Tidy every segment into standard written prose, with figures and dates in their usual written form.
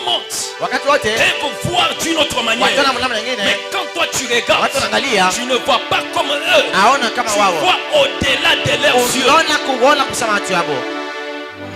montent wakati wote et vont voir d'une autre manière. wataona namna nyingine, Mais quand toi tu regardes, watu wanaangalia tu ne vois pas comme eux. aona kama Tu wao, vois au-delà de leurs yeux. unaona kuona kusema watu yabo.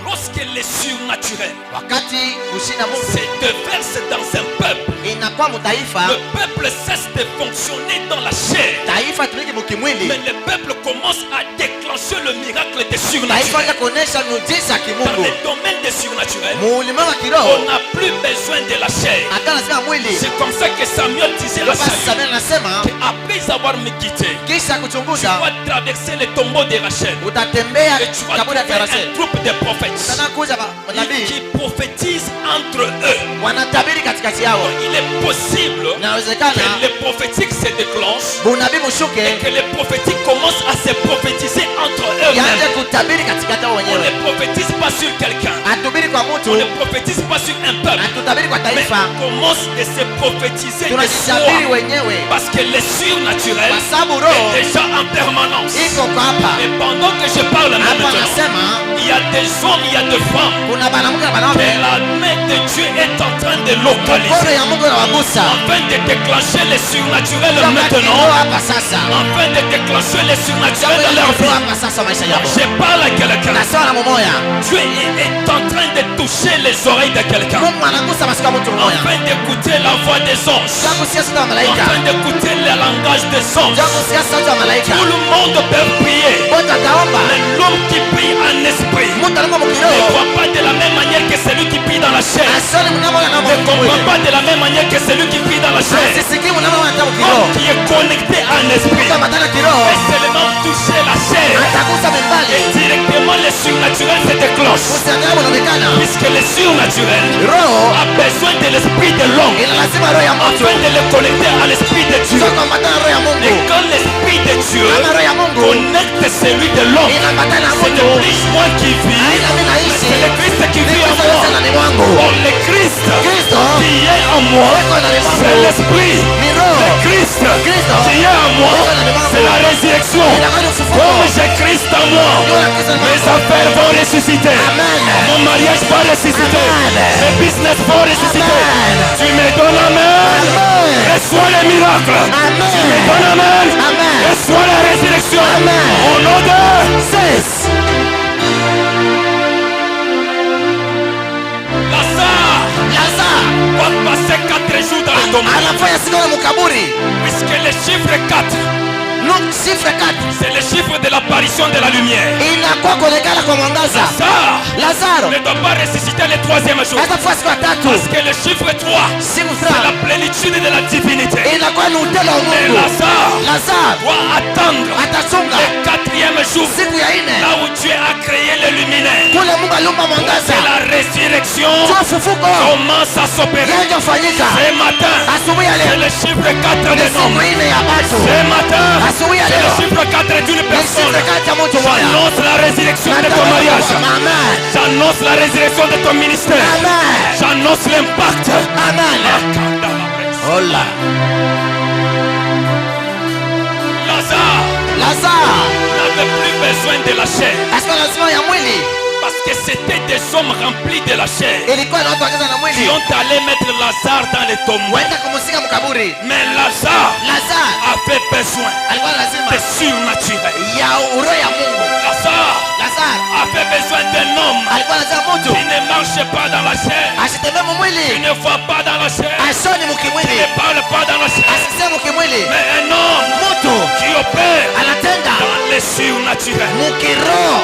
Lorsque les surnaturels Wakati kushinda Mungu se déversent dans un peuple, inakuwa mtaifa, le peuple cesse de fonctionner dans la chair. taifa tuliki mkimwili, Mais le peuple commence à déclencher le miracle des taifa surnaturels. ya kuonesha miujiza ya Dans kimungu. le domaine des surnaturels, Muulimwengu wa on kiroho n'a plus besoin de la chair. hata lazima mwili. C'est comme ça que Samuel disait à Basi Saül, Samuel anasema après avoir me quitté, kisha tu kuchunguza vas traverser le tombeau de Rachel utatembea et tu vas kaburi ya trouver Rachel. un groupe de prophètes Utanakuja manabii qui prophétisent entre eux. wanatabiri katikati yao. Il est possible Inawezekana que les prophétiques se déclenchent unabii et mshuke que les prophétiques commencent à se prophétiser entre yaanze eux-mêmes. kutabiri katikati yao On ne wenyewe. prophétise pas sur quelqu'un, Atubiri kwa on mtu, ne prophétise pas sur un peuple, atutabiri kwa mais taifa. on commence à se prophétiser de Tunajitabiri soi. wenyewe Parce que le surnaturel kwa sababu roho est déjà en permanence. iko kwa hapa. Et pendant que je parle Hapa maintenant, anasema il y a des hommes, il y a des femmes kuna banamuke na que banaume, la main de Dieu est en train de mkono localiser ya Mungu inawagusa afin de déclencher les surnaturels kama maintenant, kiroho hapa sasa, afin de déclencher les surnaturels dans leur kiroho vie. hapa sasa maisha yao. Je parle à quelqu'un. Nasema na mumoya, Dieu est en train de toucher les oreilles de quelqu'un Mungu anagusa masikio ya mtu mmoja. afin d'écouter la voix des anges, Jangu sikia sauti ya malaika, afin d'écouter le langage des anges. jangu sikia sauti ya malaika. Tout le monde peut prier, Wote ataomba, mais l'homme qui prie en esprit mtu anaomba ne mkiroho, voit pas de la même manière que celui qui prie dans la chair. asioni mnamoya na Ne comprend mwili, pas de la même manière que celui qui prie dans la chair. asisikii mnamoya na mkiroho. L'homme qui est connecté en esprit Kama matana kiroho peut seulement toucher la chair atagusa et mbali, directement le surnaturel se déclenche. usiangalie unaonekana. Puisque le surnaturel Roho a besoin de l'esprit de l'homme ina lazima roho ya mtu afin de le connecter à l'esprit de Dieu. sio kuambatana na roho ya Et Mungu. quand l'esprit de Dieu Kama roho ya Mungu connecte celui de l'homme, inaambatana na ce n'est Mungu, plus moi qui vis, haina mimi mais naishi, c'est le Christ qui ni vit en Kristo moi. sana ni mwangu. Or le Christ Kristo qui est en moi, iko ndani c'est mwangu, l'esprit. ni Le roho Christ Kristo qui est en moi, iko ndani mwangu, c'est la résurrection. inafanya ufufuko. Comme j'ai Christ en moi, Ndio na Kristo ndani mes mwangu. affaires vont ressusciter. Amen. Mon mariage va ressusciter. Amen. Mes business vont ressusciter. Amen. Tu me donnes amen. Amen. Reçois les miracles. Amen. Tu me donnes amen. Amen. Reçois la résurrection. Amen. Au nom de Cesse. Lazare Lazare va passer 4 jours dans le tombeau. anafanya siku na mkaburi. Puisque le chiffre 4, Luke chiffre 4 c'est le chiffre de l'apparition de la lumière. inakuwa kuonekana kwa mwangaza. Lazare Lazaro ne doit pas ressusciter le 3e jour. hatafua siku ya tatu, Parce que le chiffre 3, siku c'est la 3 plénitude de la divinité. inakuwa ni utele wa Mais Mungu. Lazare Lazaro doit attendre atachunga le 4e jour, siku ya ine là où Dieu a créé le luminaire. kule Mungu aliumba mwangaza, C'est la résurrection jua ufufuko commence à s'opérer. yaje kufanyika Ce matin, asubuhi ya c'est leo, le chiffre 4 ni des siku hommes. ine ya batu, Ce matin, asubuhi ya c'est le leo chiffre 4 d'une ni personne. siku kati ya mtu mmoja. J'annonce la résurrection de ton mariage. Amen. J'annonce la résurrection de ton ministère. Amen. J'annonce l'impact. Amen. Hola. Lazare Lazaro n'avait plus besoin de la chair asikuwa na lazima ya mwili, parce que c'était des hommes remplis de la chair ilikuwa na watu wakiza na qui mwili ont allé mettre Lazare dans les tombeaux. waenda kumusika mkaburi. Mais Lazare Lazaro avait besoin alikuwa na lazima de surnaturel. ya uroho ya Mungu. Lazare Lazaro avait besoin d'un homme alikuwa lazima mtu qui ne marche pas dans la chair, asitembee qui mumwili, ne voit pas dans la chair, ashoni qui mukimwili, ne parle pas dans la chair, asiseme mukimwili, mais un homme mtu qui opère anatenda dans les surnaturels. mukiroho.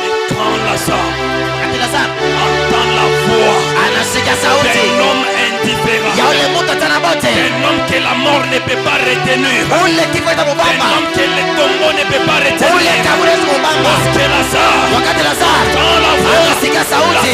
Et quand Lazare Wakati Lazaro entend la voix anasikia sauti d'un homme indifférent, ya ule mtu atana bote, un homme que la mort ne peut pas retenir, ule kifo ita un mubamba, homme que le tombeau ne peut pas ule retenir. kaburi ita mubamba. Parce que Lazare, Wakati Lazaro quand la voix, anasikia sauti,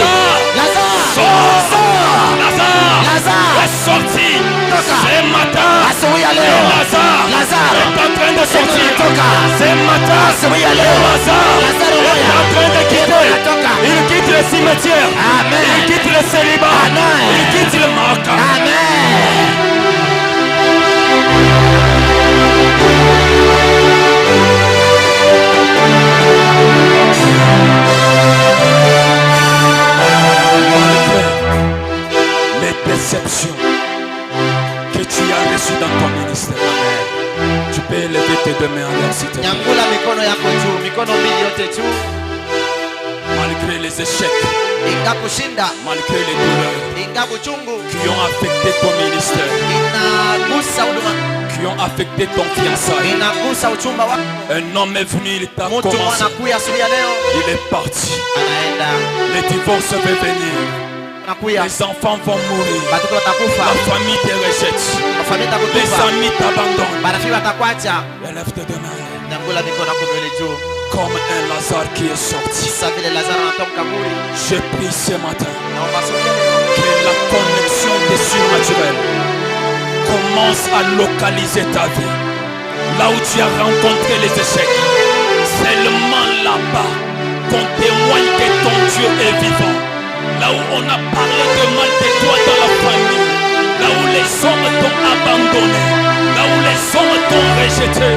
Lazaro sort, sort, Lazare Lazare est sorti toka ce matin. asubuhi ya Et leo. Lazare Lazaro est en train de sortir toka ce matin. asubuhi ya leo. Lazare Lazaro est moya en train de quitter. anatoka. Il quitte le cimetière. Amen. Il quitte le célibat. Amen. Il quitte le marque. Amen. réception que tu as reçue dans ton ministère. Amen. Tu peux élever tes deux mains en l'air si tu veux. Nyangula mikono yako juu, mikono mbili yote juu. Malgré les échecs, Inga kushinda, malgré les douleurs inga uchungu, qui ont affecté ton ministère, inagusa huduma, qui ont affecté ton fiançailles. inagusa uchumba wako. Un homme est venu, il t'a Mtu commencé. anakuya asubuhi ya leo, Il est parti. anaenda, Les divorces vont venir. anakuya, Les enfants vont mourir. watoto watakufa, La famille te rejette. familia Les itakutupa, amis t'abandonnent. marafiki watakwacha. Élève tes deux mains Nyangula mikono yako mbele juu. comme un Lazare qui est sorti. Sasa vile Lazaro anatoka kaburi, Je prie ce matin naomba asubuhi ya leo que la connexion des surnaturels commence à localiser ta vie. Là où tu as rencontré les échecs, seulement là-bas qu'on témoigne que ton Dieu est vivant. Là où on a parlé de mal de toi dans la famille, là où les hommes t'ont abandonné, là où les hommes t'ont rejeté,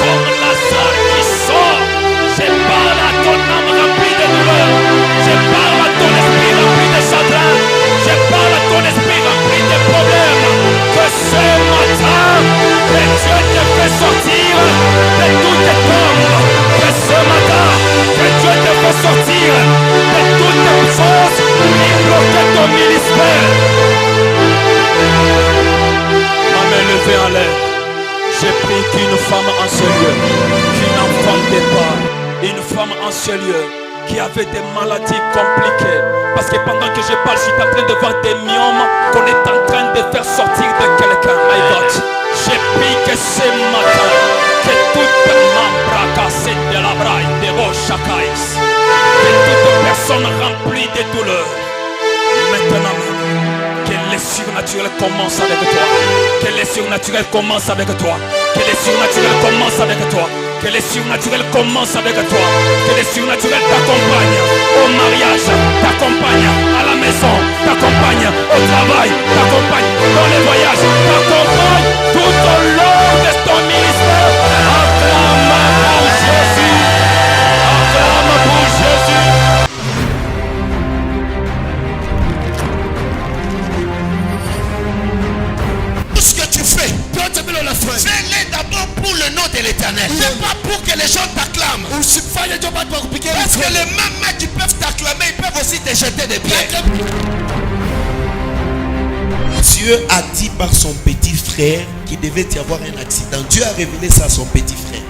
comme Lazare qui sort. Je parle à ton âme remplie de douleur, je parle à ton esprit rempli de chagrin, je parle à ton esprit rempli de problèmes. Que ce matin, que Dieu te fait sortir de toutes tombes. Que ce matin, que Dieu te fait sortir de toutes choses qui bloquent ton ministère. Ma main levée en l'air, j'ai pris qu'une femme en ce lieu, qui n'enfantait pas, une femme en ce lieu, qui avait des maladies compliquées. Parce que pendant que je parle, je suis en train de voir des myomes qu'on est en train de faire sortir de quelqu'un. My God, j'ai pris que ce matin, que toute membre cassée de la braille, de vos chakais, que toute personne remplie de douleur, maintenant, que les surnaturels commencent avec toi. Que les surnaturels commencent avec toi. Que les surnaturels commencent avec toi. Que les surnaturels commencent avec toi. Que les surnaturels t'accompagnent au mariage, t'accompagnent à la maison, t'accompagnent au travail, t'accompagnent dans les voyages, t'accompagnent tout au long de ton ministère. Acclame pour Jésus. Acclame pour Jésus. Ce que tu fais, fais-le d'abord pour le nom de l'Éternel. C'est pas pour que les gens t'acclament. Parce que les mêmes qui peuvent t'acclamer, ils peuvent aussi te jeter des pierres. Dieu a dit par son petit frère qu'il devait y avoir un accident. Dieu a révélé ça à son petit frère.